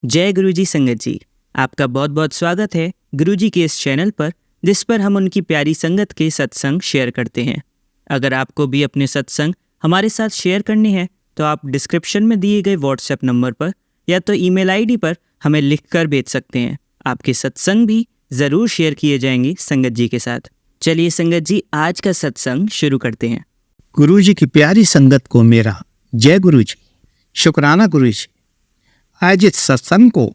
जय गुरुजी संगत जी, आपका बहुत बहुत स्वागत है गुरुजी के इस चैनल पर, जिस पर हम उनकी प्यारी संगत के सत्संग शेयर करते हैं। अगर आपको भी अपने सत्संग हमारे साथ शेयर करने हैं तो आप डिस्क्रिप्शन में दिए गए व्हाट्सएप नंबर पर या तो ईमेल आईडी पर हमें लिखकर भेज सकते हैं। आपके सत्संग भी ज़रूर शेयर किए जाएंगे संगत जी के साथ। चलिए संगत जी, आज का सत्संग शुरू करते हैं। गुरुजी की प्यारी संगत को मेरा जय गुरुजी, शुक्राना गुरुजी। आज इस सत्संग को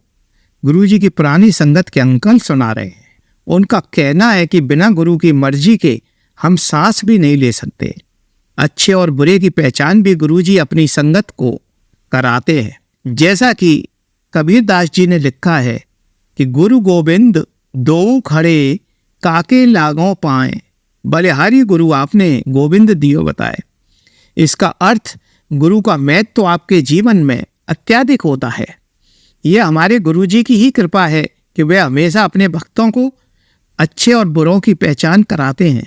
गुरुजी की पुरानी संगत के अंकल सुना रहे हैं। उनका कहना है कि बिना गुरु की मर्जी के हम सांस भी नहीं ले सकते। अच्छे और बुरे की पहचान भी गुरुजी अपनी संगत को कराते हैं। जैसा कि कबीरदास जी ने लिखा है कि गुरु गोविंद दो खड़े काके लागों पाए, बलिहारी गुरु आपने गोविंद दियो बताए। इसका अर्थ गुरु का महत्व तो आपके जीवन में अत्यधिक होता है। यह हमारे गुरुजी की ही कृपा है कि वे हमेशा अपने भक्तों को अच्छे और बुरों की पहचान कराते हैं।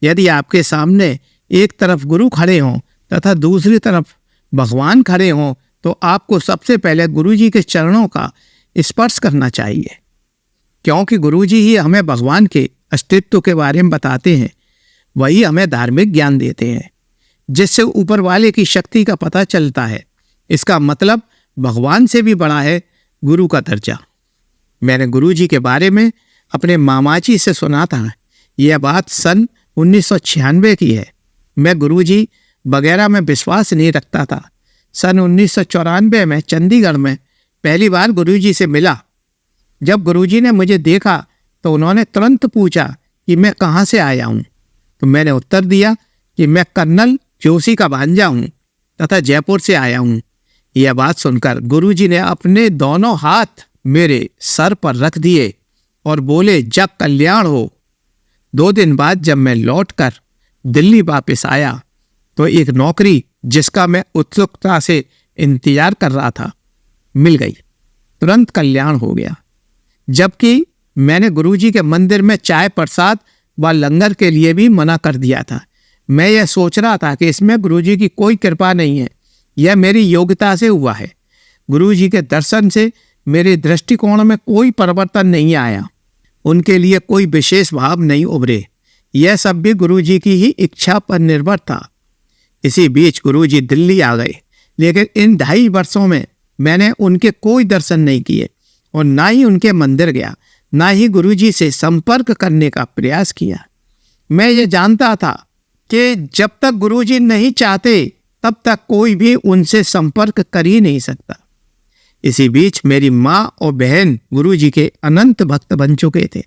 यदि आपके सामने एक तरफ गुरु खड़े हों तथा दूसरी तरफ भगवान खड़े हों तो आपको सबसे पहले गुरुजी के चरणों का स्पर्श करना चाहिए, क्योंकि गुरुजी ही हमें भगवान के अस्तित्व के बारे में बताते हैं। वही हमें धार्मिक ज्ञान देते हैं, जिससे ऊपर वाले की शक्ति का पता चलता है। इसका मतलब भगवान से भी बड़ा है गुरु का दर्जा। मैंने गुरुजी के बारे में अपने मामाजी से सुना था। यह बात सन 1996 की है। मैं गुरुजी वगैरह में विश्वास नहीं रखता था। सन 1994 में चंडीगढ़ में पहली बार गुरुजी से मिला। जब गुरुजी ने मुझे देखा तो उन्होंने तुरंत पूछा कि मैं कहाँ से आया हूँ। तो मैंने उत्तर दिया कि मैं कर्नल जोशी का भांजा हूँ तथा जयपुर से आया हूँ। यह बात सुनकर गुरुजी ने अपने दोनों हाथ मेरे सर पर रख दिए और बोले, जग कल्याण हो। 2 दिन बाद जब मैं लौटकर दिल्ली वापस आया तो एक नौकरी जिसका मैं उत्सुकता से इंतजार कर रहा था मिल गई। तुरंत कल्याण हो गया। जबकि मैंने गुरुजी के मंदिर में चाय प्रसाद व लंगर के लिए भी मना कर दिया था। मैं यह सोच रहा था कि इसमें गुरुजी की कोई कृपा नहीं है, यह मेरी योग्यता से हुआ है। गुरुजी के दर्शन से मेरे दृष्टिकोण में कोई परिवर्तन नहीं आया, उनके लिए कोई विशेष भाव नहीं उभरे। यह सब भी गुरुजी की ही इच्छा पर निर्भर था। इसी बीच गुरुजी दिल्ली आ गए, लेकिन इन 2.5 वर्षों में मैंने उनके कोई दर्शन नहीं किए और ना ही उनके मंदिर गया, ना ही गुरुजी से संपर्क करने का प्रयास किया। मैं ये जानता था कि जब तक गुरुजी नहीं चाहते तब तक कोई भी उनसे संपर्क कर ही नहीं सकता। इसी बीच मेरी माँ और बहन गुरुजी के अनंत भक्त बन चुके थे,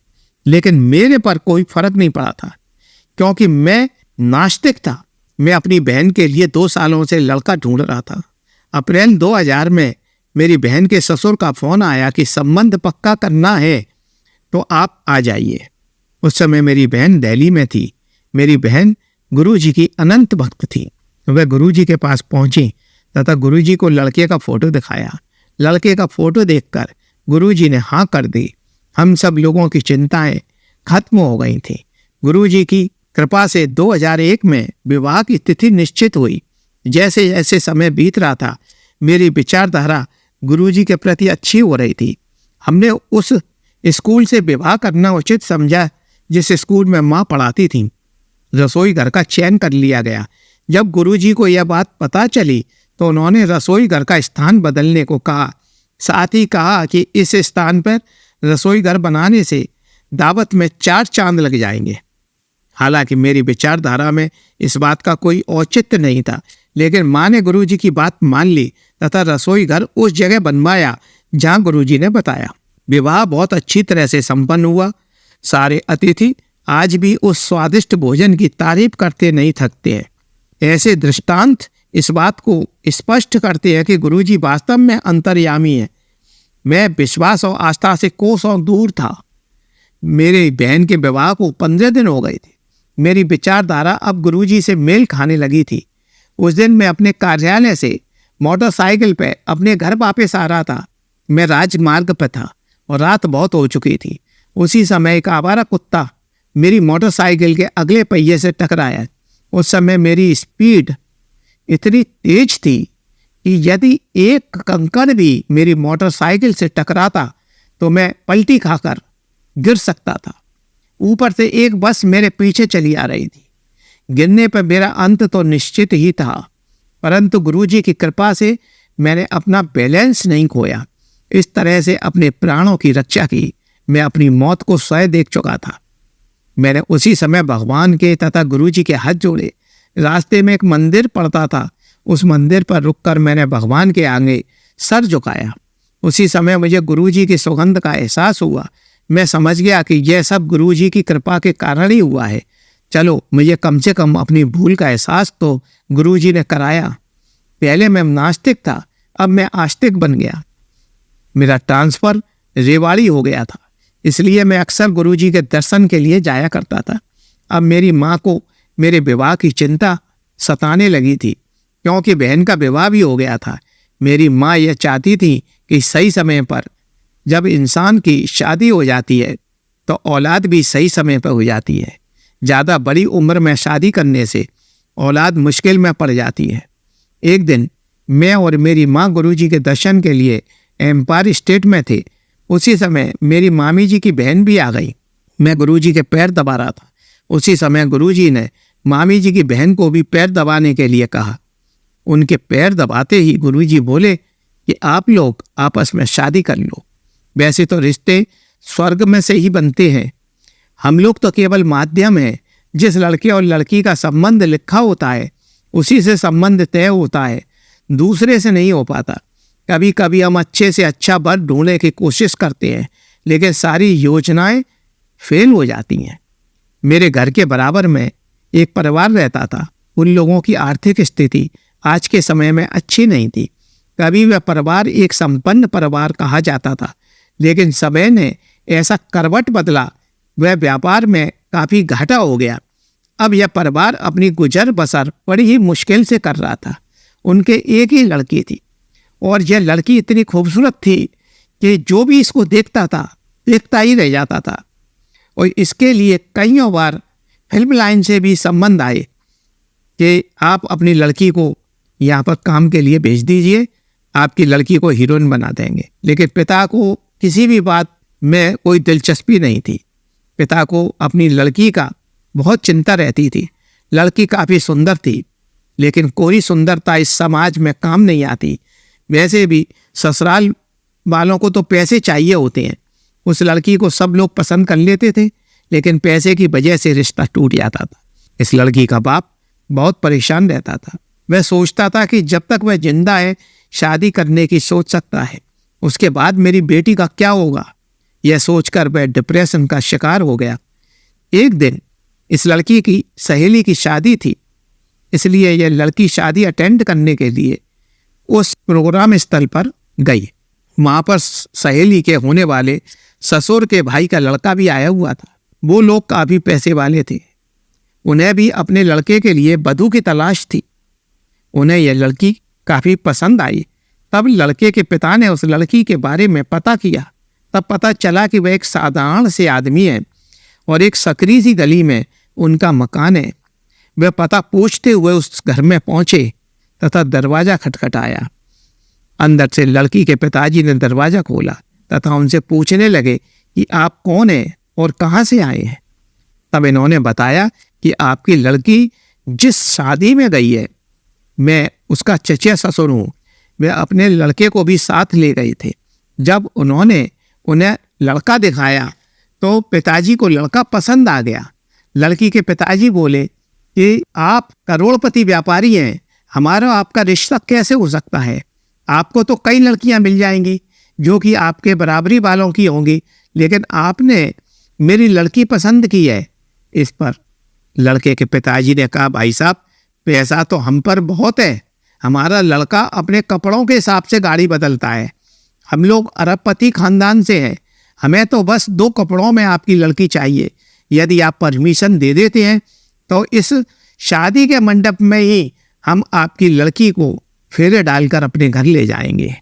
लेकिन मेरे पर कोई फर्क नहीं पड़ा था, क्योंकि मैं नास्तिक था। मैं अपनी बहन के लिए 2 सालों से लड़का ढूंढ रहा था। अप्रैल 2000 में मेरी बहन के ससुर का फोन आया कि संबंध पक्का करना है तो आप आ जाइए। उस समय मेरी बहन दिल्ली में थी। मेरी बहन गुरुजी की अनंत भक्त थी। वह गुरुजी के पास पहुंची तथा गुरुजी को लड़के का फोटो दिखाया। लड़के का फोटो देखकर गुरुजी ने हाँ कर दी। हम सब लोगों की चिंताएं खत्म हो गई थी। गुरुजी की कृपा से 2001 में विवाह की तिथि निश्चित हुई। जैसे जैसे समय बीत रहा था, मेरी विचारधारा गुरुजी के प्रति अच्छी हो रही थी। हमने उस स्कूल से विवाह करना उचित समझा जिस स्कूल में माँ पढ़ाती थी। रसोई घर का चयन कर लिया गया। जब गुरुजी को यह बात पता चली तो उन्होंने रसोई घर का स्थान बदलने को कहा। साथ ही कहा कि इस स्थान पर रसोई घर बनाने से दावत में 4 चांद लग जाएंगे। हालांकि मेरी विचारधारा में इस बात का कोई औचित्य नहीं था, लेकिन माँ ने गुरुजी की बात मान ली तथा रसोई घर उस जगह बनवाया जहाँ गुरुजी ने बताया। विवाह बहुत अच्छी तरह से संपन्न हुआ। सारे अतिथि आज भी उस स्वादिष्ट भोजन की तारीफ करते नहीं थकते हैं। ऐसे दृष्टांत इस बात को स्पष्ट करते हैं कि गुरुजी वास्तव में अंतर्यामी है। मैं विश्वास और आस्था से कोसों दूर था। मेरे बहन के विवाह को 15 दिन हो गए थे। मेरी विचारधारा अब गुरुजी से मेल खाने लगी थी। उस दिन मैं अपने कार्यालय से मोटरसाइकिल पर अपने घर वापस आ रहा था। मैं राजमार्ग पर था और रात बहुत हो चुकी थी। उसी समय एक आवारा कुत्ता मेरी मोटरसाइकिल के अगले पहिए से टकराया। उस समय मेरी स्पीड इतनी तेज थी कि यदि एक कंकड़ भी मेरी मोटरसाइकिल से टकराता तो मैं पलटी खाकर गिर सकता था। ऊपर से एक बस मेरे पीछे चली आ रही थी। गिरने पर मेरा अंत तो निश्चित ही था, परंतु गुरुजी की कृपा से मैंने अपना बैलेंस नहीं खोया। इस तरह से अपने प्राणों की रक्षा की। मैं अपनी मौत को स्वयं देख चुका था। मैंने उसी समय भगवान के तथा गुरुजी के हाथ जोड़े। रास्ते में एक मंदिर पड़ता था। उस मंदिर पर रुककर मैंने भगवान के आगे सर झुकाया। उसी समय मुझे गुरुजी की सुगंध का एहसास हुआ। मैं समझ गया कि यह सब गुरुजी की कृपा के कारण ही हुआ है। चलो, मुझे कम से कम अपनी भूल का एहसास तो गुरुजी ने कराया। पहले मैं नास्तिक था, अब मैं आस्तिक बन गया। मेरा ट्रांसफर रेवाड़ी हो गया था, इसलिए मैं अक्सर गुरुजी के दर्शन के लिए जाया करता था। अब मेरी माँ को मेरे विवाह की चिंता सताने लगी थी, क्योंकि बहन का विवाह भी हो गया था। मेरी माँ यह चाहती थी कि सही समय पर जब इंसान की शादी हो जाती है तो औलाद भी सही समय पर हो जाती है। ज़्यादा बड़ी उम्र में शादी करने से औलाद मुश्किल में पड़ जाती है। एक दिन मैं और मेरी माँ गुरुजी के दर्शन के लिए एम्पायर स्टेट में थे। उसी समय मेरी मामी जी की बहन भी आ गई। मैं गुरुजी के पैर दबा रहा था। उसी समय गुरुजी ने मामी जी की बहन को भी पैर दबाने के लिए कहा। उनके पैर दबाते ही गुरुजी बोले कि आप लोग आपस में शादी कर लो। वैसे तो रिश्ते स्वर्ग में से ही बनते हैं, हम लोग तो केवल माध्यम हैं। जिस लड़के और लड़की का संबंध लिखा होता है उसी से संबंध तय होता है, दूसरे से नहीं हो पाता। कभी कभी हम अच्छे से अच्छा वर ढूंढने की कोशिश करते हैं, लेकिन सारी योजनाएं फेल हो जाती हैं। मेरे घर के बराबर में एक परिवार रहता था। उन लोगों की आर्थिक स्थिति आज के समय में अच्छी नहीं थी। कभी वह परिवार एक संपन्न परिवार कहा जाता था, लेकिन समय ने ऐसा करवट बदला, वह व्यापार में काफ़ी घाटा हो गया। अब यह परिवार अपनी गुजर बसर बड़ी ही मुश्किल से कर रहा था। उनके एक ही लड़की थी और यह लड़की इतनी खूबसूरत थी कि जो भी इसको देखता था देखता ही रह जाता था। और इसके लिए कई बार फिल्म लाइन से भी संबंध आए कि आप अपनी लड़की को यहाँ पर काम के लिए भेज दीजिए, आपकी लड़की को हीरोइन बना देंगे। लेकिन पिता को किसी भी बात में कोई दिलचस्पी नहीं थी। पिता को अपनी लड़की का बहुत चिंता रहती थी। लड़की काफ़ी सुंदर थी, लेकिन कोई सुंदरता इस समाज में काम नहीं आती। वैसे भी ससुराल वालों को तो पैसे चाहिए होते हैं। उस लड़की को सब लोग पसंद कर लेते थे, लेकिन पैसे की वजह से रिश्ता टूट जाता था। इस लड़की का बाप बहुत परेशान रहता था। वह सोचता था कि जब तक वह जिंदा है शादी करने की सोच सकता है, उसके बाद मेरी बेटी का क्या होगा। यह सोचकर वह डिप्रेशन का शिकार हो गया। एक दिन इस लड़की की सहेली की शादी थी, इसलिए यह लड़की शादी अटेंड करने के लिए उस प्रोग्राम स्थल पर गई। वहाँ पर सहेली के होने वाले ससुर के भाई का लड़का भी आया हुआ था। वो लोग काफ़ी पैसे वाले थे। उन्हें भी अपने लड़के के लिए वधू की तलाश थी। उन्हें यह लड़की काफ़ी पसंद आई। तब लड़के के पिता ने उस लड़की के बारे में पता किया। तब पता चला कि वह एक साधारण से आदमी है और एक सकरी सी गली में उनका मकान है। वह पता पूछते हुए उस घर में पहुंचे तथा दरवाज़ा खटखटाया। अंदर से लड़की के पिताजी ने दरवाज़ा खोला तथा उनसे पूछने लगे कि आप कौन हैं और कहाँ से आए हैं। तब इन्होंने बताया कि आपकी लड़की जिस शादी में गई है, मैं उसका चचेरा ससुर हूँ। वे अपने लड़के को भी साथ ले गए थे। जब उन्होंने उन्हें लड़का दिखाया तो पिताजी को लड़का पसंद आ गया। लड़की के पिताजी बोले कि आप करोड़पति व्यापारी हैं, हमारा आपका रिश्ता कैसे हो सकता है। आपको तो कई लड़कियां मिल जाएंगी जो कि आपके बराबरी वालों की होंगी, लेकिन आपने मेरी लड़की पसंद की है। इस पर लड़के के पिताजी ने कहा, भाई साहब, पैसा तो हम पर बहुत है। हमारा लड़का अपने कपड़ों के हिसाब से गाड़ी बदलता है। हम लोग अरबपति खानदान से हैं। हमें तो बस 2 कपड़ों में आपकी लड़की चाहिए। यदि आप परमिशन दे देते हैं तो इस शादी के मंडप में ही हम आपकी लड़की को फेरे डालकर अपने घर ले जाएंगे।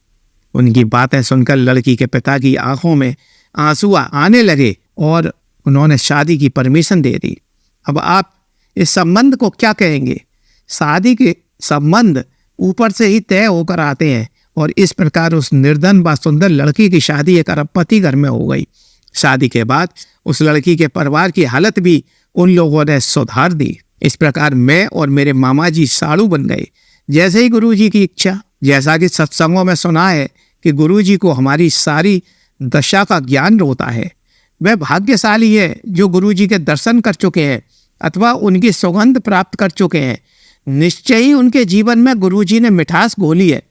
उनकी बातें सुनकर लड़की के पिता की आंखों में आंसू आने लगे और उन्होंने शादी की परमिशन दे दी। अब आप इस संबंध को क्या कहेंगे? शादी के संबंध ऊपर से ही तय होकर आते हैं और इस प्रकार उस निर्धन व सुंदर लड़की की शादी एक अरबपति घर में हो गई। शादी के बाद उस लड़की के परिवार की हालत भी उन लोगों ने सुधार दी। इस प्रकार मैं और मेरे मामा जी साड़ू बन गए, जैसे ही गुरुजी की इच्छा। जैसा कि सत्संगों में सुना है कि गुरुजी को हमारी सारी दशा का ज्ञान होता है। वह भाग्यशाली है जो गुरुजी के दर्शन कर चुके हैं अथवा उनकी सुगंध प्राप्त कर चुके हैं। निश्चय ही उनके जीवन में गुरुजी ने मिठास घोली है।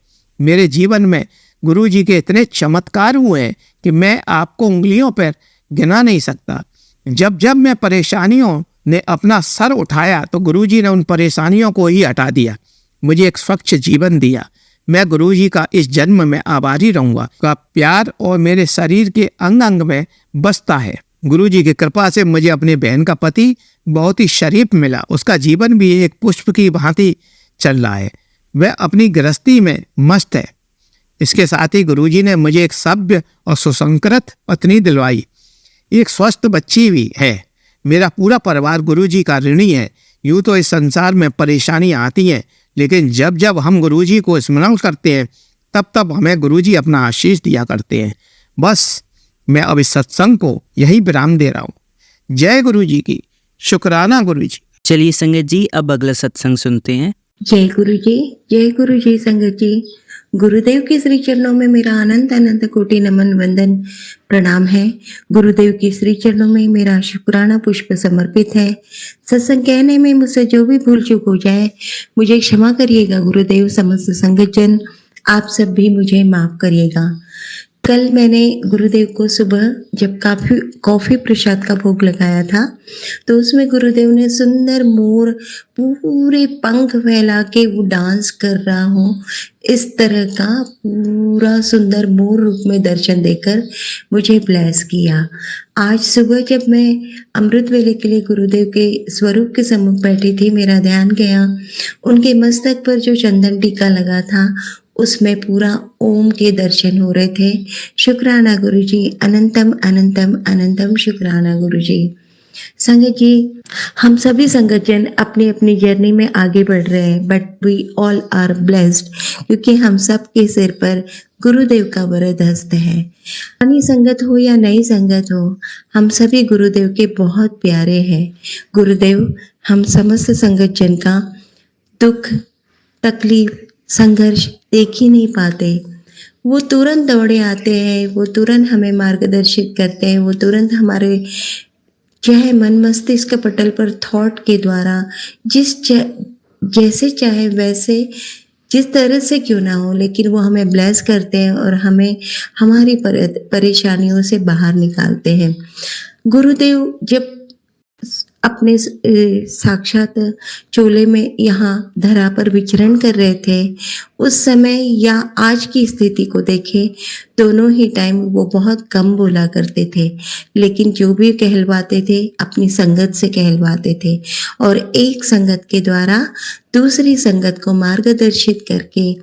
मेरे जीवन में गुरुजी के इतने चमत्कार हुए हैं कि मैं आपको उंगलियों पर गिना नहीं सकता। जब जब मैं परेशानियों ने अपना सर उठाया तो गुरुजी ने उन परेशानियों को ही हटा दिया, मुझे एक स्वच्छ जीवन दिया। मैं गुरुजी का इस जन्म में आभारी रहूंगा। का प्यार और मेरे शरीर के अंग अंग में बसता है। गुरुजी की कृपा से मुझे अपनी बहन का पति बहुत ही शरीफ मिला। उसका जीवन भी एक पुष्प की भांति चल रहा है। वह अपनी गृहस्थी में मस्त है। इसके साथ ही गुरुजी ने मुझे एक सभ्य और सुसंस्कृत पत्नी दिलवाई। एक स्वस्थ बच्ची भी है। मेरा पूरा परिवार गुरुजी का ऋणी है। यूँ तो इस संसार में परेशानियाँ आती हैं, लेकिन जब जब हम गुरुजी को स्मरण करते हैं तब तब हमें गुरुजी अपना आशीष दिया करते हैं। बस मैं अब इस सत्संग को यही विराम दे रहा हूँ। जय गुरुजी की। शुक्राना गुरुजी। चलिए संगत जी, अब अगला सत्संग सुनते हैं। जय गुरु जी संगत जी। गुरुदेव के श्री चरणों में मेरा अनंत अनंत कोटि नमन वंदन प्रणाम है। गुरुदेव के श्री चरणों में मेरा शुक्राना पुष्प समर्पित है। सत्संग कहने में मुझसे जो भी भूल चूक हो जाए मुझे क्षमा करिएगा गुरुदेव। समस्त संगत जन आप सब भी मुझे माफ करिएगा। कल मैंने गुरुदेव को सुबह जब कॉफी प्रसाद का भोग लगाया था तो उसमें गुरुदेव ने सुंदर मोर पूरे पंख फैला के वो डांस कर रहा हो, इस तरह का पूरा सुंदर मोर रूप में दर्शन देकर मुझे ब्लेस किया। आज सुबह जब मैं अमृत वेले के लिए गुरुदेव के स्वरूप के सम्मुख बैठी थी, मेरा ध्यान गया उनके मस्तक पर जो चंदन टीका लगा था उसमें पूरा ओम के दर्शन हो रहे थे। शुक्राना गुरुजी, अनंतम अनंतम अनंतम शुक्राना गुरुजी। संगत जी, हम सभी संगत जन अपनी अपनी जर्नी में आगे बढ़ रहे हैं, but we all are blessed क्योंकि हम सब के सिर पर गुरुदेव का वरद हस्त है। पुरानी संगत हो या नई संगत हो, हम सभी गुरुदेव के बहुत प्यारे हैं। गुरुदेव हम समस्त संगत जन का दुख, तकलीफ, संघर्ष देख ही नहीं पाते। वो तुरंत दौड़े आते हैं, वो तुरंत हमें मार्गदर्शित करते हैं, वो तुरंत हमारे चाहे मन मस्तिष्क पटल पर थॉट के द्वारा जैसे चाहे वैसे जिस तरह से क्यों ना हो, लेकिन वो हमें ब्लेस करते हैं और हमें हमारी परेशानियों से बाहर निकालते हैं। गुरुदेव जब अपने साक्षात चोले में यहाँ धरा पर विचरण कर रहे थे, उस समय या आज की स्थिति को देखें, दोनों ही टाइम वो बहुत कम बोला करते थे, लेकिन जो भी कहलवाते थे अपनी संगत से कहलवाते थे और एक संगत के द्वारा दूसरी संगत को मार्गदर्शित करके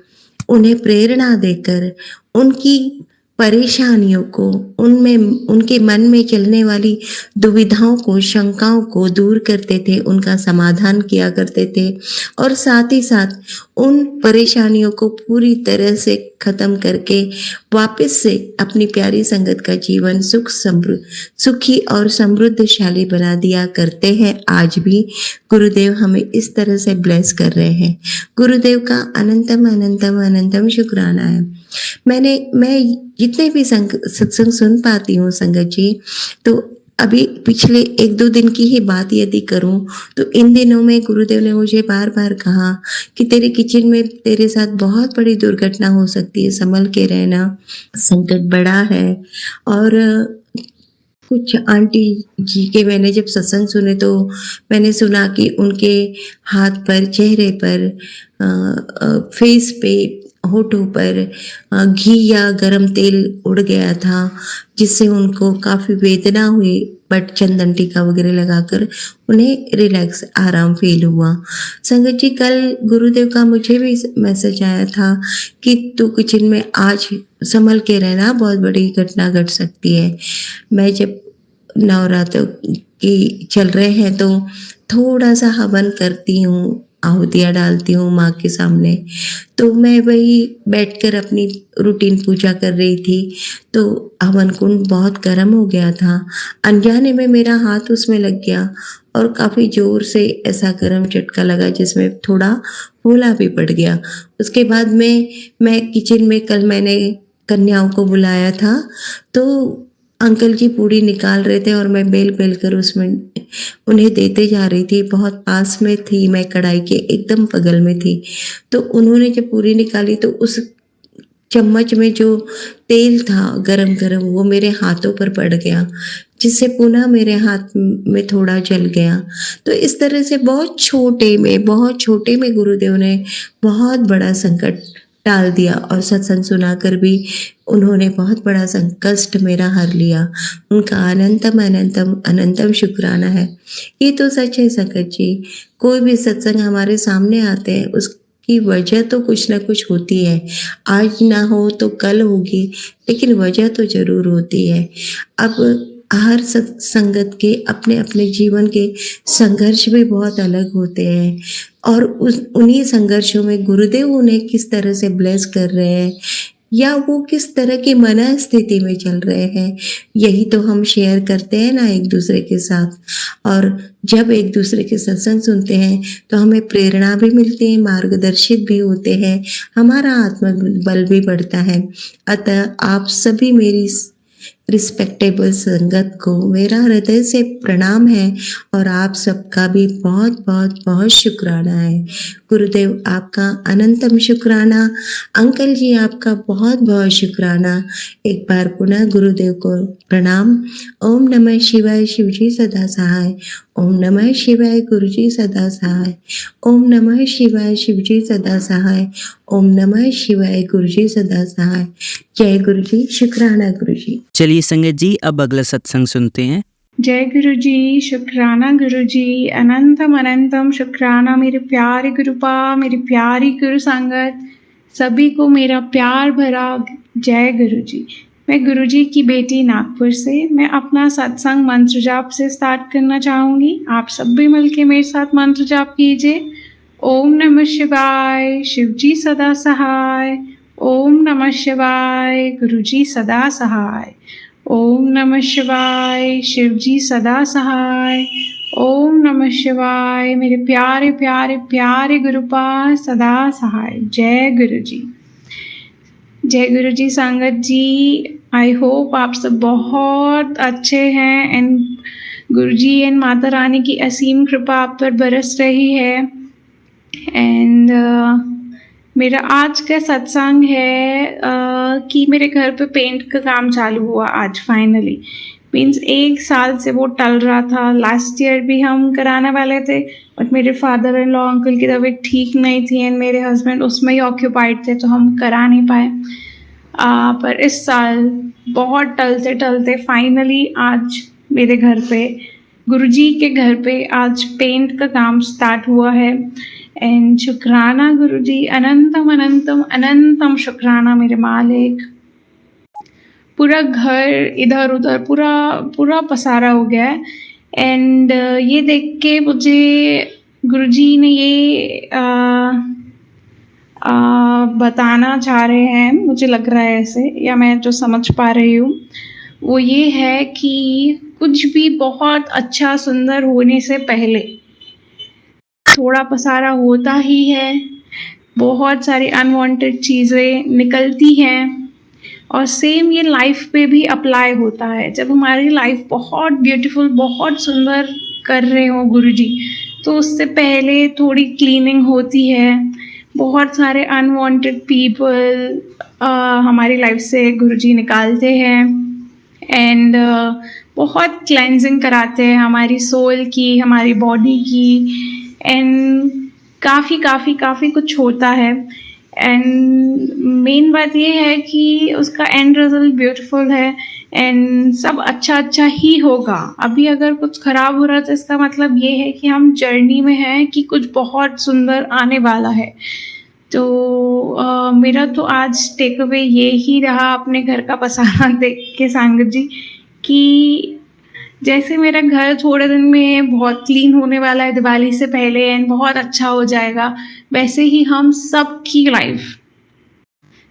उन्हें प्रेरणा देकर उनकी परेशानियों को, उनमें उनके मन में चलने वाली दुविधाओं को, शंकाओं को दूर करते थे, उनका समाधान किया करते थे और साथ ही साथ उन परेशानियों को पूरी तरह से खत्म करके वापस से अपनी प्यारी संगत का जीवन सुखी और समृद्धशाली बना दिया करते हैं। आज भी गुरुदेव हमें इस तरह से ब्लेस कर रहे हैं। गुरुदेव का अनंतम अनंतम अनंतम शुक्राना है। मैं जितने भी सत्संग सुन पाती हूँ संगत जी, तो अभी पिछले 1-2 दिन की ही बात यदि करूं तो इन दिनों में गुरुदेव ने मुझे बार बार कहा कि तेरे किचन में तेरे साथ बहुत बड़ी दुर्घटना हो सकती है, संभल के रहना, संकट बड़ा है। और कुछ आंटी जी के मैंने जब सत्संग सुने तो मैंने सुना कि उनके हाथ पर, चेहरे पर, फेस पे, होठों पर घी या गरम तेल उड़ गया था, जिससे उनको काफ़ी वेदना हुई, बट चंदन टीका वगैरह लगाकर उन्हें रिलैक्स, आराम फील हुआ। संगत जी, कल गुरुदेव का मुझे भी मैसेज आया था कि तू किचन में आज संभल के रहना, बहुत बड़ी घटना घट सकती है। मैं जब नवरात्र की चल रहे हैं तो थोड़ा सा हवन करती हूँ, आहुतियाँ डालती हूँ माँ के सामने। तो मैं वही बैठकर अपनी रूटीन पूजा कर रही थी, तो हवन कुंड बहुत गर्म हो गया था। अनजाने में मेरा हाथ उसमें लग गया और काफ़ी ज़ोर से ऐसा गर्म झटका लगा जिसमें थोड़ा फूला भी पड़ गया। उसके बाद में मैं किचन में, कल मैंने कन्याओं को बुलाया था, तो अंकल जी पूड़ी निकाल रहे थे और मैं बेल-बेल कर उसमें उन्हें देते जा रही थी। बहुत पास में थी मैं, कढ़ाई के एकदम बगल में थी। तो उन्होंने जब पूरी निकाली तो उस चम्मच में जो तेल था गरम-गरम, वो मेरे हाथों पर पड़ गया, जिससे पुनः मेरे हाथ में थोड़ा जल गया। तो इस तरह से बहुत छोटे में गुरुदेव ने बहुत बड़ा संकट टाल दिया और सत्संग सुनाकर भी उन्होंने बहुत बड़ा कष्ट मेरा हर लिया। उनका अनंतम अनंतम अनंतम शुक्राना है। ये तो सच है संकट जी, कोई भी सत्संग हमारे सामने आते हैं उसकी वजह तो कुछ ना कुछ होती है। आज ना हो तो कल होगी, लेकिन वजह तो ज़रूर होती है। अब हर संगत के अपने अपने जीवन के संघर्ष भी बहुत अलग होते हैं और उन्हीं संघर्षों में गुरुदेव उन्हें किस तरह से ब्लेस कर रहे हैं या वो किस तरह की मन स्थिति में चल रहे हैं, यही तो हम शेयर करते हैं ना एक दूसरे के साथ। और जब एक दूसरे के सत्संग सुनते हैं तो हमें प्रेरणा भी मिलती है, मार्गदर्शित भी होते हैं, हमारा आत्मबल भी बढ़ता है। अतः आप सभी मेरी रिस्पेक्टेबल संगत को मेरा हृदय से प्रणाम है और आप सबका भी बहुत बहुत बहुत शुक्राना है। गुरुदेव आपका अनंतम शुक्राना, अंकल जी आपका बहुत बहुत शुक्राना। एक बार पुनः गुरुदेव को प्रणाम। ओम नमः शिवाय, शिवजी सदा सहाय। ओम नमः शिवाय, गुरुजी सदा सहाय। ओम नमः शिवाय, शिवजी सदा सहाय। ओम नमः शिवाय, गुरुजी सदा सहाय। जय गुरुजी, शुक्राना गुरुजी। चलिए संगत जी, अब अगला सत्संग सुनते हैं। जय गुरुजी, शुक्राना गुरुजी, अनंतम अनंतम शुक्राना मेरे प्यारे गुरुपा, मेरी प्यारी गुरु संगत, सभी को मेरा प्यार भरा जय गुरुजी। मैं गुरुजी की बेटी नागपुर से। मैं अपना सत्संग मंत्र जाप से स्टार्ट करना चाहूँगी। आप सब भी मिलके मेरे साथ मंत्र जाप कीजिए। ओम नमः शिवाय, शिवजी सदा सहाय। ओम नमः शिवाय, गुरुजी सदा सहाय। ओम नमः शिवाय, शिवजी सदा सहाय। ओम नमः शिवाय, मेरे प्यारे प्यारे प्यारे गुरुपा सदा सहाय। जय गुरुजी। जय गुरुजी संगत जी, आई होप आप सब बहुत अच्छे हैं and Guruji and Mata Rani की असीम कृपा आप पर बरस रही है। एंड मेरा आज का सत्संग है कि मेरे घर पे पेंट का काम चालू हुआ आज फाइनली। मीन्स 1 साल से वो टल रहा था। लास्ट ईयर भी हम कराने वाले थे बट मेरे फादर इन लॉ अंकल की तबीयत ठीक नहीं थी एंड मेरे हस्बैंड उसमें ही ऑक्यूपाइड थे तो हम करा नहीं पाए। पर इस साल बहुत टलते टलते फाइनली आज मेरे घर पे, गुरुजी के घर पे आज पेंट का काम स्टार्ट हुआ है। एंड शुक्राना गुरुजी, अनंतम अनंतम अनंतम शुक्राना मेरे मालिक। पूरा घर इधर उधर पूरा पसारा हो गया है। एंड ये देख के मुझे गुरुजी ने ये बताना चाह रहे हैं, मुझे लग रहा है ऐसे, या मैं जो समझ पा रही हूँ वो ये है कि कुछ भी बहुत अच्छा सुंदर होने से पहले थोड़ा पसारा होता ही है, बहुत सारी अनवांटेड चीज़ें निकलती हैं और सेम ये लाइफ पे भी अप्लाई होता है। जब हमारी लाइफ बहुत ब्यूटीफुल, बहुत सुंदर कर रहे हो गुरुजी, तो उससे पहले थोड़ी क्लीनिंग होती है। बहुत सारे अनवांटेड पीपल हमारी लाइफ से गुरुजी निकालते हैं एंड बहुत क्लेंजिंग कराते हैं हमारी सोल की, हमारी बॉडी की। एंड काफ़ी कुछ होता है। एंड मेन बात ये है कि उसका एंड रिजल्ट ब्यूटीफुल है एंड सब अच्छा ही होगा। अभी अगर कुछ ख़राब हो रहा है तो इसका मतलब ये है कि हम जर्नी में हैं कि कुछ बहुत सुंदर आने वाला है। तो मेरा तो आज टेक अवे ये ही रहा अपने घर का पसारा देख के संगत जी, कि जैसे मेरा घर थोड़े दिन में बहुत क्लीन होने वाला है दिवाली से पहले एंड बहुत अच्छा हो जाएगा, वैसे ही हम सबकी लाइफ,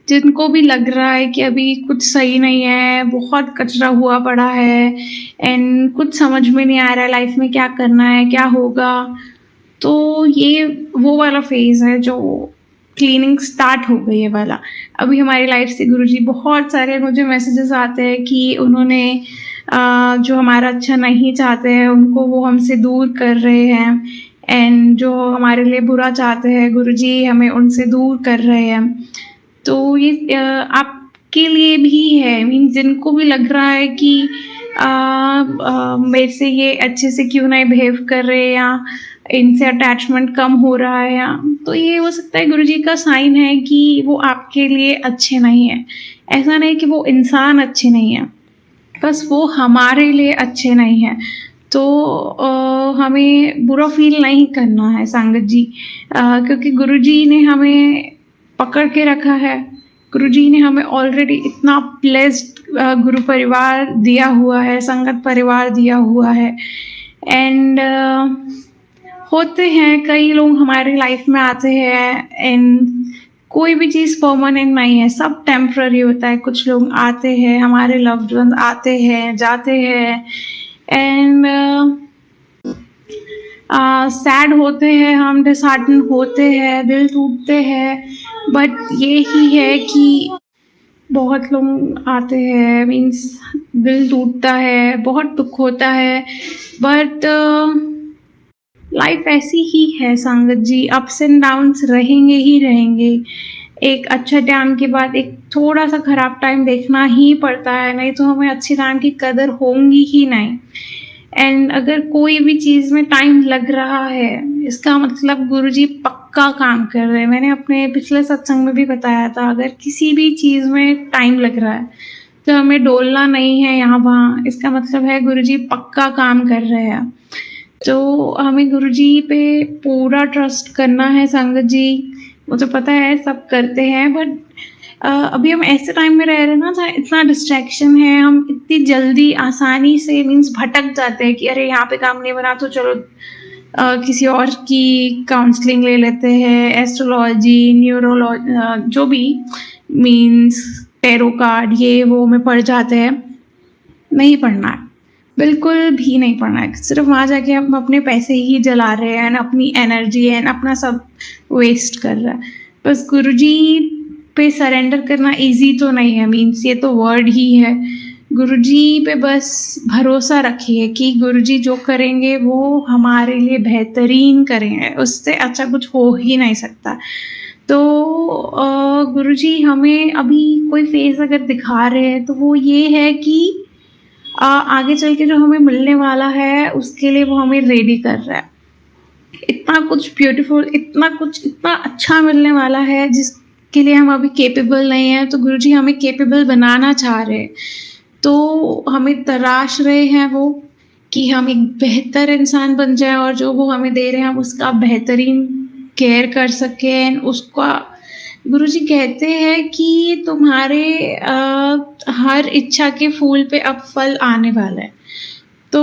जिनको भी लग रहा है कि अभी कुछ सही नहीं है, बहुत कचरा हुआ पड़ा है एंड कुछ समझ में नहीं आ रहा है लाइफ में क्या करना है, क्या होगा, तो ये वो वाला फेज़ है जो क्लीनिंग स्टार्ट हो गई है वाला। अभी हमारी लाइफ से गुरुजी बहुत सारे मुझे मैसेजेस आते हैं कि उन्होंने जो हमारा अच्छा नहीं चाहते हैं उनको वो हमसे दूर कर रहे हैं एंड जो हमारे लिए बुरा चाहते हैं गुरुजी हमें उनसे दूर कर रहे हैं। तो ये आपके लिए भी है, मीन जिनको भी लग रहा है कि मेरे से ये अच्छे से क्यों नहीं बिहेव कर रहे या इनसे अटैचमेंट कम हो रहा है, या तो ये हो सकता है गुरुजी का साइन है कि वो आपके लिए अच्छे नहीं है। ऐसा नहीं कि वो इंसान अच्छे नहीं है, बस वो हमारे लिए अच्छे नहीं हैं। तो हमें बुरा फील नहीं करना है संगत जी, क्योंकि गुरुजी ने हमें पकड़ के रखा है। गुरुजी ने हमें ऑलरेडी इतना ब्लेस्ड गुरु परिवार दिया हुआ है, संगत परिवार दिया हुआ है एंड होते हैं कई लोग हमारी लाइफ में आते हैं एंड कोई भी चीज़ परमानेंट नहीं है, सब टेम्पररी होता है। कुछ लोग आते हैं, हमारे लव्ड वन आते हैं जाते हैं एंड सैड होते हैं, हम डिसहार्टन होते हैं, दिल टूटते हैं, बट ये ही है कि बहुत लोग आते हैं, मीन्स दिल टूटता है, बहुत दुख होता है, बट लाइफ ऐसी ही है संगत जी, अप्स एंड डाउन्स रहेंगे ही रहेंगे। एक अच्छा टाइम के बाद एक थोड़ा सा ख़राब टाइम देखना ही पड़ता है, नहीं तो हमें अच्छे टाइम की कदर होंगी ही नहीं। एंड अगर कोई भी चीज़ में टाइम लग रहा है, इसका मतलब गुरुजी पक्का काम कर रहे हैं। मैंने अपने पिछले सत्संग में भी बताया था, अगर किसी भी चीज़ में टाइम लग रहा है तो हमें डोलना नहीं है यहाँ वहाँ, इसका मतलब है गुरुजी पक्का काम कर रहे हैं। तो हमें गुरुजी पे पूरा ट्रस्ट करना है संगत जी। मुझे पता है सब करते हैं, बट अभी हम ऐसे टाइम में रह रहे हैं ना जहाँ इतना डिस्ट्रैक्शन है, हम इतनी जल्दी आसानी से मीन्स भटक जाते हैं कि अरे यहाँ पे काम नहीं बना तो चलो किसी और की काउंसलिंग ले लेते हैं, एस्ट्रोलॉजी, न्यूरोलॉजी, जो भी मीन्स टैरो कार्ड ये वो में पढ़ जाते हैं। नहीं पढ़ना है, बिल्कुल भी नहीं पढ़ना है। सिर्फ वहाँ जाके हम अपने पैसे ही जला रहे हैं, अपनी एनर्जी एंड अपना सब वेस्ट कर रहा है। बस गुरुजी पे सरेंडर करना इजी तो नहीं है, मीन्स ये तो वर्ड ही है। गुरुजी पे बस भरोसा रखिए कि गुरुजी जो करेंगे वो हमारे लिए बेहतरीन करेंगे, उससे अच्छा कुछ हो ही नहीं सकता। तो गुरुजी हमें अभी कोई फेज़ अगर दिखा रहे हैं तो वो ये है कि आगे चल के जो हमें मिलने वाला है उसके लिए वो हमें रेडी कर रहा है। इतना कुछ ब्यूटीफुल, इतना कुछ इतना अच्छा मिलने वाला है जिसके लिए हम अभी केपेबल नहीं हैं, तो गुरुजी हमें केपेबल बनाना चाह रहे हैं। तो हमें तराश रहे हैं वो कि हम एक बेहतर इंसान बन जाए और जो वो हमें दे रहे हैं हम उसका बेहतरीन केयर कर सकें। उसका गुरुजी कहते हैं कि तुम्हारे हर इच्छा के फूल पे अब फल आने वाला है। तो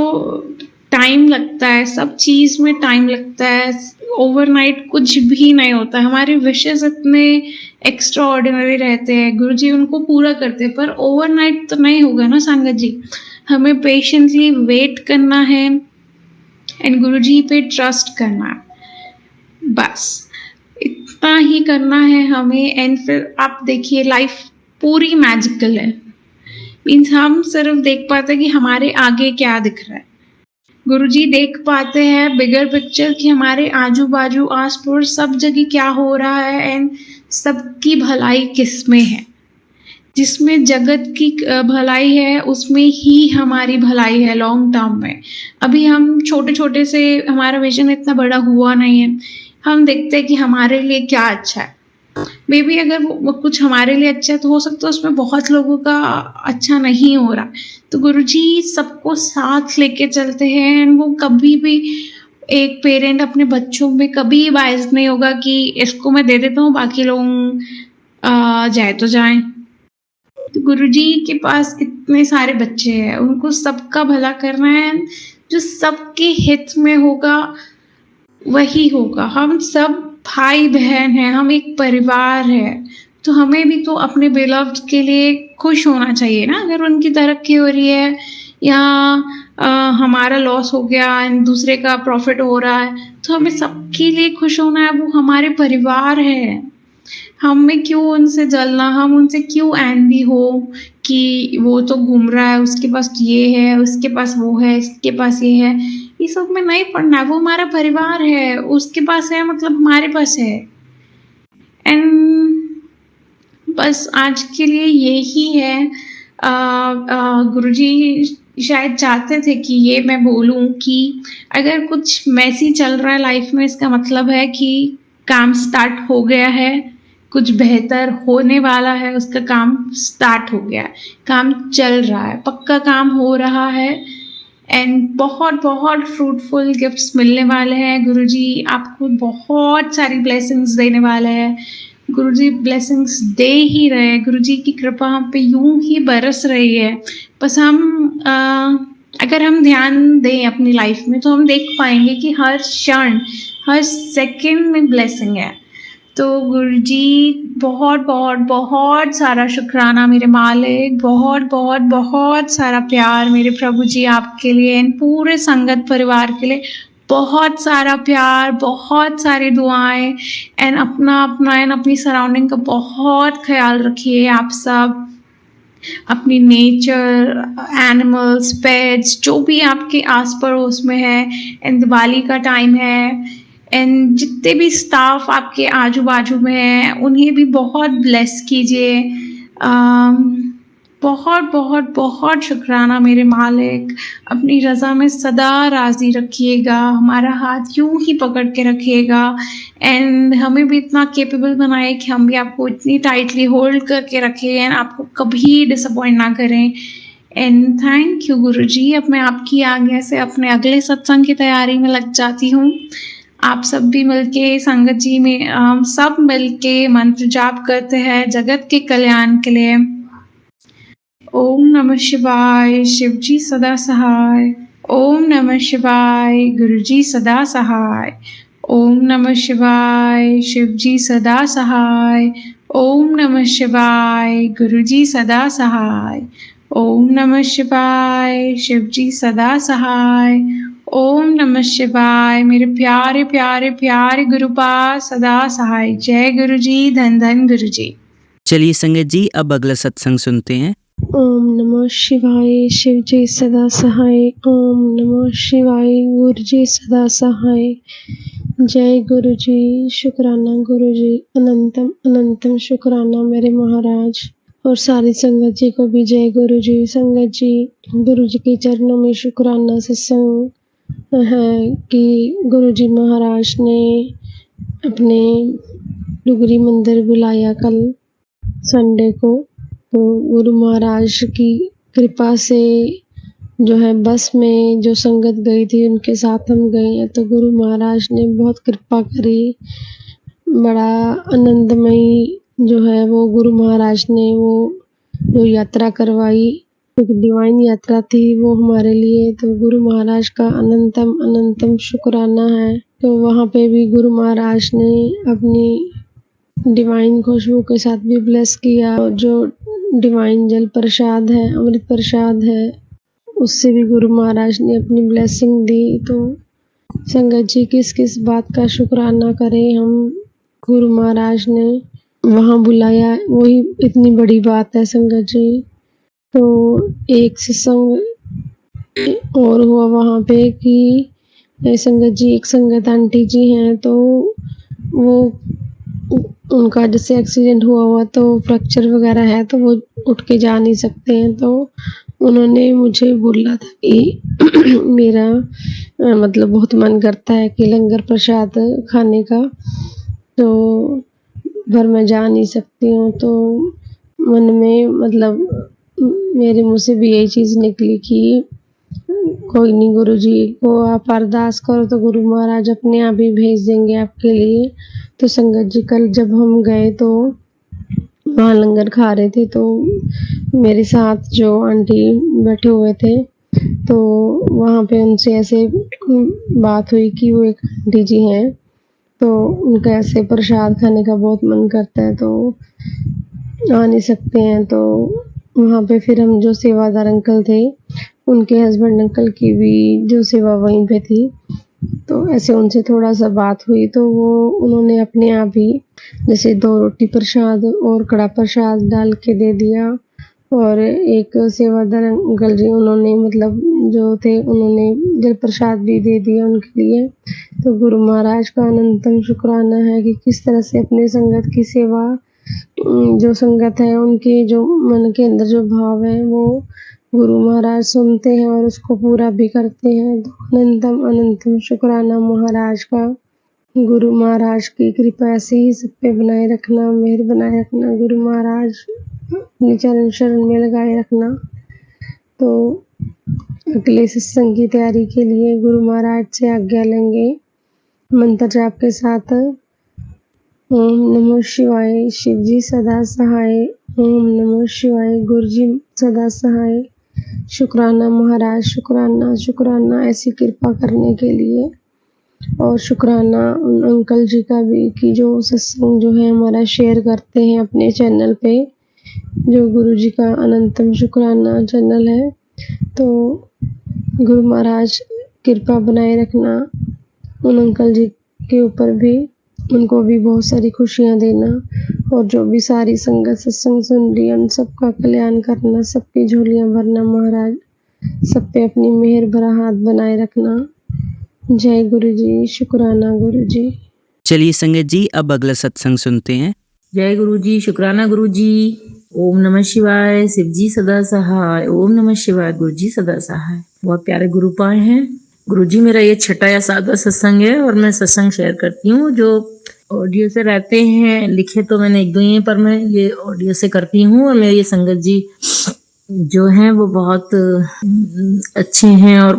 टाइम लगता है, सब चीज़ में टाइम लगता है, ओवरनाइट कुछ भी नहीं होता। हमारे विशेस इतने एक्स्ट्रा ऑर्डिनरी रहते हैं, गुरुजी उनको पूरा करते हैं, पर ओवरनाइट तो नहीं होगा ना संगत जी। हमें पेशेंटली वेट करना है एंड गुरुजी पे ट्रस्ट करना है, बस इतना ही करना है हमें। एंड फिर आप देखिए लाइफ पूरी मैजिकल है, मीन्स हम सिर्फ देख पाते हैं कि हमारे आगे क्या दिख रहा है, गुरुजी देख पाते हैं बिगर पिक्चर कि हमारे आजू बाजू आस पड़ोस सब जगह क्या हो रहा है एंड सबकी भलाई किस में है। जिसमें जगत की भलाई है उसमें ही हमारी भलाई है लॉन्ग टर्म में। अभी हम छोटे छोटे से, हमारा विजन इतना बड़ा हुआ नहीं है, हम देखते हैं कि हमारे लिए क्या अच्छा है। मे बी अगर वो कुछ हमारे लिए अच्छा है तो हो सकता है उसमें बहुत लोगों का अच्छा नहीं हो रहा। तो गुरुजी सबको साथ लेके चलते हैं एंड वो कभी भी, एक पेरेंट अपने बच्चों में कभी बायस नहीं होगा कि इसको मैं दे देता हूँ बाकी लोग जाए तो जाएं। तो गुरुजी के पास इतने सारे बच्चे हैं, उनको सबका भला करना है, जो सबके हित में होगा वही होगा। हम सब भाई बहन हैं, हम एक परिवार है, तो हमें भी तो अपने बिलव्ड के लिए खुश होना चाहिए ना। अगर उनकी तरक्की हो रही है या हमारा लॉस हो गया एंड दूसरे का प्रॉफिट हो रहा है, तो हमें सबके लिए खुश होना है। वो हमारे परिवार है, हमें क्यों उनसे जलना, हम उनसे क्यों एनवी हो कि वो तो घूम रहा है, उसके पास ये है, उसके पास वो है, इसके पास ये है। ये सब में नहीं पढ़ना है। वो हमारा परिवार है, उसके पास है मतलब हमारे पास है। एंड बस आज के लिए यही है। गुरुजी शायद चाहते थे कि ये मैं बोलूं कि अगर कुछ मैसी चल रहा है लाइफ में, इसका मतलब है कि काम स्टार्ट हो गया है, कुछ बेहतर होने वाला है, उसका काम स्टार्ट हो गया है, काम चल रहा है, पक्का काम हो रहा है। एंड बहुत बहुत फ्रूटफुल गिफ्ट्स मिलने वाले हैं। गुरुजी आपको बहुत सारी ब्लेसिंग्स देने वाले हैं। गुरुजी ब्लेसिंग्स दे ही रहे हैं। गुरुजी की कृपा हम पे यूं ही बरस रही है। बस हम अगर हम ध्यान दें अपनी लाइफ में, तो हम देख पाएंगे कि हर क्षण, हर सेकंड में ब्लेसिंग है। तो गुरुजी बहुत बहुत बहुत सारा शुक्राना मेरे मालिक, बहुत बहुत बहुत सारा प्यार मेरे प्रभु जी आपके लिए, इन पूरे संगत परिवार के लिए बहुत सारा प्यार, बहुत सारी दुआएं। एंड अपनी सराउंडिंग का बहुत ख्याल रखिए आप सब। अपनी नेचर, एनिमल्स, पेट्स, जो भी आपके आस पड़ोस में है। एंड दिवाली का टाइम है, एंड जितने भी स्टाफ आपके आजू बाजू में हैं उन्हें भी बहुत ब्लेस कीजिए। बहुत बहुत बहुत शुक्राना मेरे मालिक। अपनी रज़ा में सदा राज़ी रखिएगा, हमारा हाथ यूं ही पकड़ के रखिएगा। एंड हमें भी इतना कैपेबल बनाए कि हम भी आपको इतनी टाइटली होल्ड करके रखें एंड आपको कभी डिसअपॉइंट ना करें। एंड थैंक यू गुरुजी। अब मैं आपकी आज्ञा से अपने अगले सत्संग की तैयारी में लग जाती हूँ। आप सब भी मिलके संगत जी में हम सब मिलके मंत्र जाप करते हैं जगत के कल्याण के लिए। ओम नमः शिवाय, शिव जी सदा सहाय। ओम नमः शिवाय, गुरुजी सदा सहाय। ओम नमः शिवाय, शिव जी सदा सहाय। ओम नमः शिवाय, गुरुजी सदा सहाय। ओम नमः शिवाय, शिव जी सदा सहाय। ओम नमः शिवाय, मेरे प्यारे प्यारे प्यारे गुरुपाद सदा सहाय। जय गुरुजी, धन धन गुरुजी। चलिए संगत जी, अब अगला सत्संग सुनते हैं। ओम नमः शिवाय, शिव जी सदा सहाय। ओम नमः शिवाय, गुरु जी सदा सहाय। जय गुरु जी, शुक्राना गुरु जी, अनंतम अनंतम शुक्राना मेरे महाराज। और सारी संगत जी को भी जय गुरु जी। संगत जी, गुरु जी के चरणों में शुक्राना सत्संग है कि गुरु जी महाराज ने अपने डुगरी मंदिर बुलाया कल संडे को। तो गुरु महाराज की कृपा से जो है बस में जो संगत गई थी उनके साथ हम गए हैं। तो गुरु महाराज ने बहुत कृपा करी, बड़ा आनंदमयी जो है वो गुरु महाराज ने वो जो यात्रा करवाई, एक डिवाइन यात्रा थी वो हमारे लिए। तो गुरु महाराज का अनंतम अनंतम शुक्राना है। तो वहाँ पे भी गुरु महाराज ने अपनी डिवाइन खुशबू के साथ भी ब्लेस किया। जो डिवाइन जल प्रसाद है, अमृत प्रसाद है, उससे भी गुरु महाराज ने अपनी ब्लेसिंग दी। तो संगत जी किस किस बात का शुक्राना करें हम। गुरु महाराज ने वहाँ बुलाया, वही इतनी बड़ी बात है संगत जी। तो एक सत्संग और हुआ वहाँ पे कि संगत जी, एक संगत आंटी जी हैं, तो वो उनका जैसे एक्सीडेंट हुआ तो फ्रैक्चर वगैरह है, तो वो उठ के जा नहीं सकते हैं। तो उन्होंने मुझे बोला था कि मेरा मतलब बहुत मन करता है कि लंगर प्रसाद खाने का, तो पर मैं जा नहीं सकती हूँ। तो मन में मतलब मेरे मुँह से भी यही चीज़ निकली कि कोई नहीं, गुरु जी को आप अरदास करो तो गुरु महाराज अपने आप ही भेज देंगे आपके लिए। तो संगत जी कल जब हम गए तो वहाँ लंगर खा रहे थे, तो मेरे साथ जो आंटी बैठे हुए थे, तो वहाँ पे उनसे ऐसे बात हुई कि वो एक आंटी जी हैं, तो उनका ऐसे प्रसाद खाने का बहुत मन करता है, तो आ नहीं सकते हैं। तो वहाँ पे फिर हम जो सेवादार अंकल थे, उनके हस्बैंड अंकल की भी जो सेवा वहीं पे थी, तो ऐसे उनसे थोड़ा सा बात हुई, तो वो उन्होंने अपने आप ही जैसे 2 रोटी प्रसाद और कड़ा प्रसाद डाल के दे दिया। और एक सेवादार अंकल जी, उन्होंने मतलब जो थे, उन्होंने जल प्रसाद भी दे दिया उनके लिए। तो गुरु महाराज का अनंतम शुक्राना है कि किस तरह से अपने संगत की सेवा, जो संगत है उनके जो मन के अंदर जो भाव है, वो गुरु महाराज सुनते हैं और उसको पूरा भी करते हैं। तो अनंतम अनंतम शुक्राना महाराज का। गुरु महाराज की कृपा ऐसे ही सब पे बनाए रखना, मेहर बनाए रखना, गुरु महाराज अपने चरण शरण में लगाए रखना। तो अगले सत्संग की तैयारी के लिए गुरु महाराज से आज्ञा लेंगे मंत्र जाप के साथ। ओम नमः शिवाय, शिव जी सदा सहाय। ओम नमः शिवाय, गुरु जी सदा सहाय। शुक्राना महाराज, शुक्राना शुक्राना ऐसी कृपा करने के लिए। और शुक्राना उन अंकल जी का भी कि जो सत्संग जो है हमारा शेयर करते हैं अपने चैनल पे, जो गुरु जी का अनंतम शुक्राना चैनल है। तो गुरु महाराज कृपा बनाए रखना उन अंकल जी के ऊपर भी, उनको भी बहुत सारी खुशियाँ देना, और जो भी सारी संगत सत्संग सुन रही है उन सबका कल्याण करना, सबकी झोलियाँ भरना महाराज, सब पे अपनी मेहर भरा हाथ बनाए रखना। जय गुरु जी, शुक्राना गुरु जी। चलिए संगत जी, अब अगला सत्संग सुनते हैं। जय गुरु जी, शुक्राना गुरु जी। ओम नमः शिवाय, शिव जी सदा सहाय। ओम नमः शिवाय, गुरु जी सदा सहाय। बहुत प्यारे गुरु पाए हैं गुरु जी। मेरा ये 6वां या 7वां सत्संग है और मैं सत्संग शेयर करती हूँ। जो ऑडियो से रहते हैं, लिखे तो मैंने 1-2 ही हैं, पर मैं ये ऑडियो से करती हूँ। और मेरे ये संगत जी जो हैं वो बहुत अच्छे हैं, और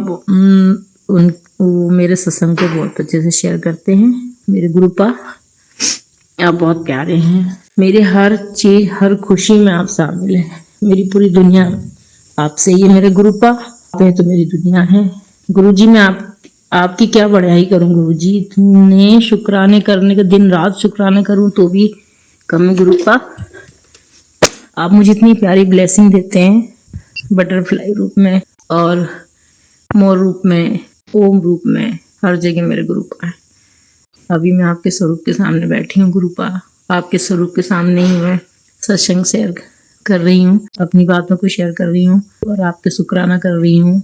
वो मेरे सत्संग को बहुत अच्छे से शेयर करते हैं। मेरे गुरुपा आप बहुत प्यारे हैं। मेरे हर चीज, हर खुशी में आप शामिल हैं। मेरी पूरी दुनिया आपसे ही है मेरे गुरुपा। आप हैं तो मेरी दुनिया है। गुरुजी मैं आपकी क्या बढ़ाई करूं गुरुजी। इतने शुक्राने करने के, दिन रात शुक्राने करूं तो भी कम है गुरुपा। आप मुझे इतनी प्यारी ब्लेसिंग देते हैं, बटरफ्लाई रूप में और मोर रूप में, ओम रूप में, हर जगह मेरे गुरुपा है। अभी मैं आपके स्वरूप के सामने बैठी हूँ गुरुपा। आपके स्वरूप के सामने ही मैं सत्संग शेयर कर रही हूँ, अपनी बातों को शेयर कर रही हूँ और आपके शुक्राना कर रही हूँ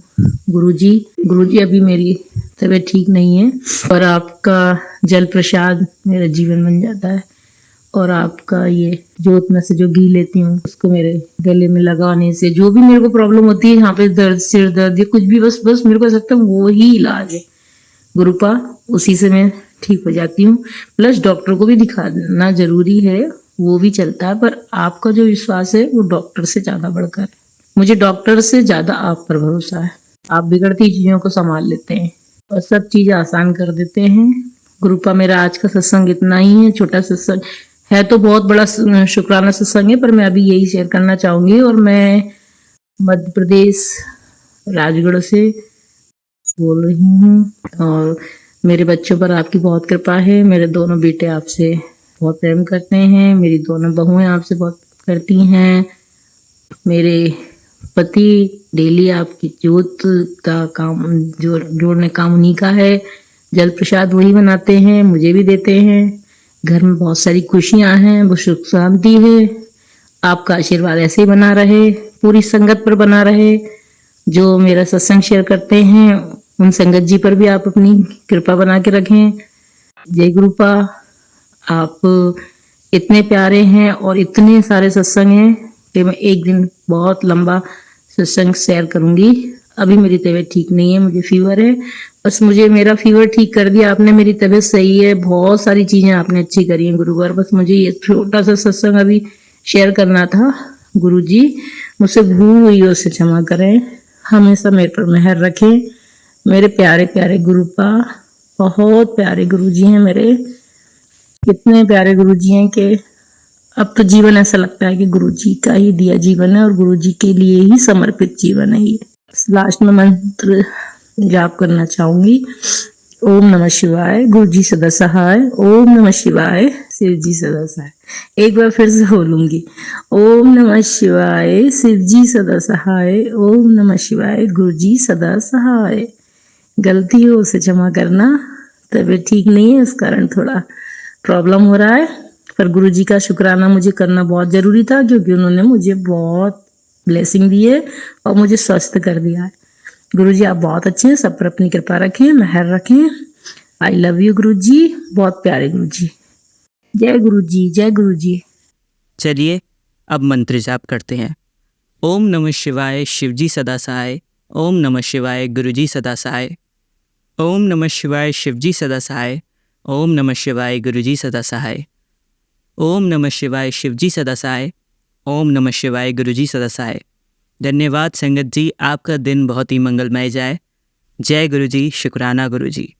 गुरुजी। अभी मेरी तबीयत ठीक नहीं है और आपका जल प्रसाद मेरा जीवन बन जाता है। और आपका ये जोत में से जो घी लेती हूँ उसको मेरे गले में लगाने से जो भी मेरे को प्रॉब्लम होती है, यहाँ पे दर्द, सिर दर्द या कुछ भी, बस मेरे को लगता है वो ही इलाज है गुरुपा। उसी से मैं ठीक हो जाती हूँ। प्लस डॉक्टर को भी दिखाना जरूरी है, वो भी चलता है, पर आपका जो विश्वास है वो डॉक्टर से ज्यादा बढ़कर है। मुझे डॉक्टर से ज्यादा आप पर भरोसा है। आप बिगड़ती चीजों को संभाल लेते हैं और सब चीज आसान कर देते हैं गुरुपा। मेरा आज का सत्संग इतना ही है, छोटा सत्संग है तो बहुत बड़ा शुक्राना सत्संग है, पर मैं अभी यही शेयर करना चाहूंगी। और मैं मध्य प्रदेश राजगढ़ से बोल रही हूँ और मेरे बच्चों पर आपकी बहुत कृपा है। मेरे दोनों बेटे आपसे बहुत प्रेम करते हैं, मेरी दोनों बहुएं आपसे बहुत करती हैं। मेरे पति डेली आपकी जोत का काम जोड़ने काम उन्हीं का है। जल प्रसाद वही बनाते हैं, मुझे भी देते हैं। घर में बहुत सारी खुशियां हैं, वो सुख शांति है। आपका आशीर्वाद ऐसे ही बना रहे, पूरी संगत पर बना रहे। जो मेरा सत्संग शेयर करते हैं उन संगत जी पर भी आप अपनी कृपा बना के रखें। जय गुरुपा। आप इतने प्यारे हैं और इतने सारे सत्संग हैं कि मैं एक दिन बहुत लंबा सत्संग शेयर करूंगी। अभी मेरी तबीयत ठीक नहीं है, मुझे फीवर है। बस मुझे मेरा फीवर ठीक कर दिया आपने, मेरी तबीयत सही है। बहुत सारी चीजें आपने अच्छी करी हैं गुरुवार। बस मुझे ये छोटा सा सत्संग अभी शेयर करना था। गुरुजी मुझसे भूल हुई उससे क्षमा करें, हमेशा मेरे पर मेहर रखें। मेरे प्यारे प्यारे गुरुपा, बहुत प्यारे गुरुजी हैं मेरे। इतने प्यारे गुरुजी हैं कि अब तो जीवन ऐसा लगता है कि गुरुजी का ही दिया जीवन है और गुरुजी के लिए ही समर्पित जीवन है ये। लास्ट में मंत्र जाप करना चाहूंगी। ओम नमः शिवाय, गुरुजी सदा सहाय। ओम नमः शिवाय, शिवजी सदा सहाय। एक बार फिर से बोलूंगी। ओम नमः शिवाय, शिवजी सदा सहाय। ओम नमः शिवाय, गुरुजी सदा सहाय। गलती हो उसे क्षमा करना, तबीयत ठीक नहीं है इस कारण थोड़ा प्रॉब्लम हो रहा है, पर गुरुजी का शुक्राना मुझे करना बहुत जरूरी था क्योंकि उन्होंने मुझे बहुत ब्लेसिंग दी है और मुझे स्वस्थ कर दिया है। गुरुजी आप बहुत अच्छे हैं, सब पर अपनी कृपा रखें, मेहर रखें। आई लव यू गुरुजी, बहुत प्यारे गुरुजी। जय गुरुजी, जय गुरुजी। चलिए अब मंत्र जाप करते हैं। ओम नमः शिवाय, शिवजी सदा सहाय। ओम नमः शिवाय, गुरुजी सदा सहाय। ओम नमः शिवाय, शिवजी सदा सहाय। ओम नमः शिवाय, गुरुजी सदा सहाय। ओम नमः शिवाय, शिवजी सदा सहाय। ओम नमः शिवाय, गुरुजी सदा सहाय। धन्यवाद संगत जी, आपका दिन बहुत ही मंगलमय जाए। जय गुरुजी, शुक्राना गुरुजी।